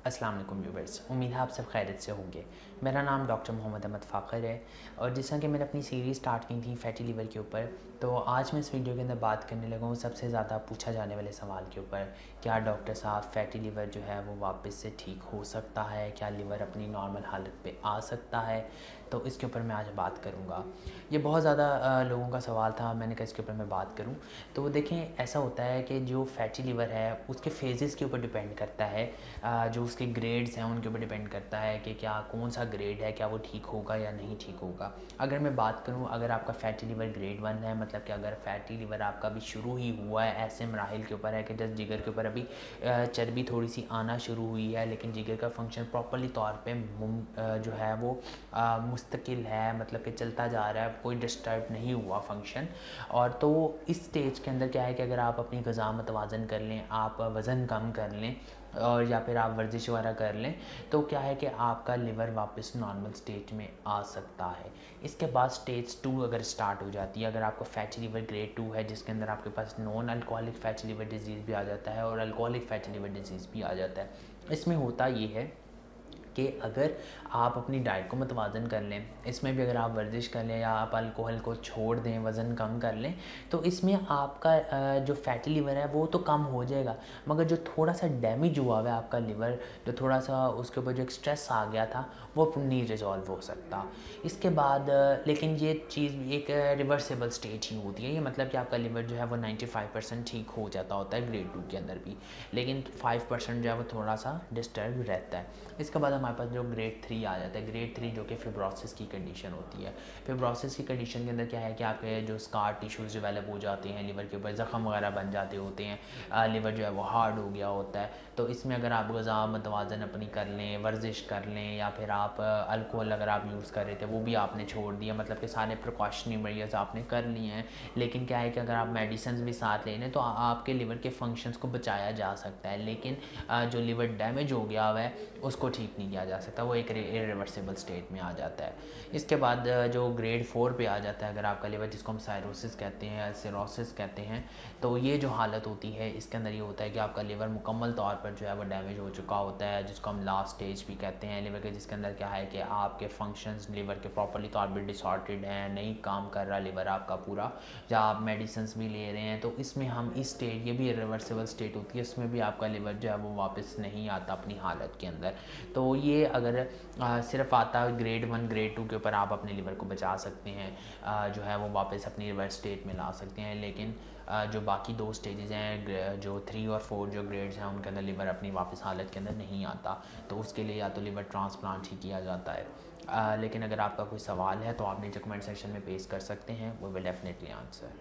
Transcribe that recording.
अस्सलाम वालेकुम व्यूवर्स, उम्मीद है आप सब खैरियत से होंगे। मेरा नाम डॉक्टर मोहम्मद अहमद फ़ाखर है और जिस तरह कि मैंने अपनी सीरीज़ स्टार्ट की थी फैटी लिवर के ऊपर, तो आज मैं इस वीडियो के अंदर बात करने लगा हूँ सबसे ज़्यादा पूछा जाने वाले सवाल के ऊपर। क्या डॉक्टर साहब फैटी लिवर जो है वो वापस से ठीक हो सकता है? क्या लिवर अपनी नॉर्मल हालत पे आ सकता है? तो इसके ऊपर मैं आज बात करूँगा। ये बहुत ज़्यादा लोगों का सवाल था, मैंने कहा इसके ऊपर मैं बात करूँ। तो देखें, ऐसा होता है कि जो फैटी लिवर है उसके फेजेज़ के ऊपर डिपेंड करता है, जो उसके ग्रेड्स हैं उनके ऊपर डिपेंड करता है कि क्या कौन सा ग्रेड है, क्या वो ठीक होगा या नहीं ठीक होगा। अगर मैं बात करूं, अगर आपका फैटी लिवर ग्रेड 1 है, मतलब कि अगर फैटी लिवर आपका अभी शुरू ही हुआ है, ऐसे मराहिल के ऊपर है कि जस्ट जिगर के ऊपर अभी चर्बी थोड़ी सी आना शुरू हुई है, लेकिन जिगर का फंक्शन प्रॉपरली तौर पे जो है वो मुस्तकिल है, मतलब कि चलता जा रहा है, कोई डिस्टर्ब नहीं हुआ फंक्शन। और तो इस स्टेज के अंदर क्या है कि अगर आप अपनी ग़िज़ा मतवाज़न कर लें, आप वज़न कम कर लें और या फिर आप वर्जिश वगैरह कर लें, तो क्या है कि आपका लिवर वापस नॉर्मल स्टेज में आ सकता है। इसके बाद स्टेज 2 अगर स्टार्ट हो जाती है, अगर आपका फैटी लिवर ग्रेड 2 है जिसके अंदर आपके पास non alcoholic fatty liver disease भी आ जाता है और अल्कोहलिक फैटी लिवर डिजीज़ भी आ जाता है। इसमें होता ये है कि अगर आप अपनी डाइट को मतवाज़न कर लें, इसमें भी अगर आप वर्जिश कर लें या आप अल्कोहल को छोड़ दें, वज़न कम कर लें, तो इसमें आपका जो फैटी लिवर है वो तो कम हो जाएगा, मगर जो थोड़ा सा डैमेज हुआ हुआ है आपका लिवर, जो थोड़ा सा उसके ऊपर जो एक स्ट्रेस आ गया था, वो नहीं रिजॉल्व हो सकता। इसके बाद लेकिन ये चीज़ एक रिवर्सेबल स्टेज ही होती है, ये मतलब कि आपका लिवर जो है वो 95% ठीक हो जाता होता है ग्रेड 2 के अंदर भी, लेकिन 5% जो है वो थोड़ा सा डिस्टर्ब रहता है। इसके बाद हमारे पास जो ग्रेड 3 आ जाता है, ग्रेड 3 जो कि फिब्रोसिस की कंडीशन होती है। फिब्रोसिस की कंडीशन के अंदर क्या है कि आपके जो स्कार टिश्यूज़ डेवलप हो जाते हैं, लिवर के ऊपर ज़ख़म वगैरह बन जाते होते हैं, लिवर जो है वो हार्ड हो गया होता है। तो इसमें अगर आप ग़िज़ा मतवाज़न अपनी कर लें, वर्जिश कर लें, या फिर आप अल्कोहल अगर आप यूज़ कर रहे थे वो भी आपने छोड़ दिया, मतलब कि सारे प्रिकॉशनरी मेजर्स आपने कर लिए हैं, लेकिन क्या है कि अगर आप मेडिसिन भी साथ ले लें तो आपके लिवर के फंक्शंस को बचाया जा सकता है, लेकिन जो लिवर डैमेज हो गया हुआ है उसको ठीक नहीं किया जा सकता, वो एक इरिवर्सिबल स्टेट में आ जाता है। इसके बाद जो ग्रेड 4 पे आ जाता है, अगर आपका लिवर, जिसको हम साइरोसिस कहते हैं, सिरोसिस कहते हैं, तो ये जो हालत होती है इसके अंदर ये होता है कि आपका लिवर मुकम्मल तौर पर जो है वो डैमेज हो चुका होता है, जिसको हम लास्ट स्टेज भी कहते हैं लिवर के, जिसके अंदर क्या है कि आपके फंक्शंस लिवर के प्रॉपरली तौर पर डिसऑर्डर्ड हैं, नहीं काम कर रहा लिवर आपका पूरा, या आप मेडिसिन भी ले रहे हैं, तो इसमें हम इस स्टेज, ये भी रिवर्सिबल स्टेट होती है, इसमें भी आपका लिवर जो है वो वापस नहीं आता अपनी हालत के अंदर। तो ये अगर सिर्फ आता ग्रेड 1 ग्रेड 2 के ऊपर, आप अपने लिवर को बचा सकते हैं, जो है वो वापस अपनी रिवर्स स्टेट में ला सकते हैं, लेकिन जो बाकी 2 स्टेजेस हैं, जो 3 और 4 जो ग्रेड्स हैं, उनके अंदर लिवर अपनी वापस हालत के अंदर नहीं आता, तो उसके लिए या तो लिवर ट्रांसप्लांट ही किया जाता है। लेकिन अगर आपका कोई सवाल है तो आप नीचे कमेंट सेक्शन में पेश कर सकते हैं, वो विल डेफिनेटली आंसर।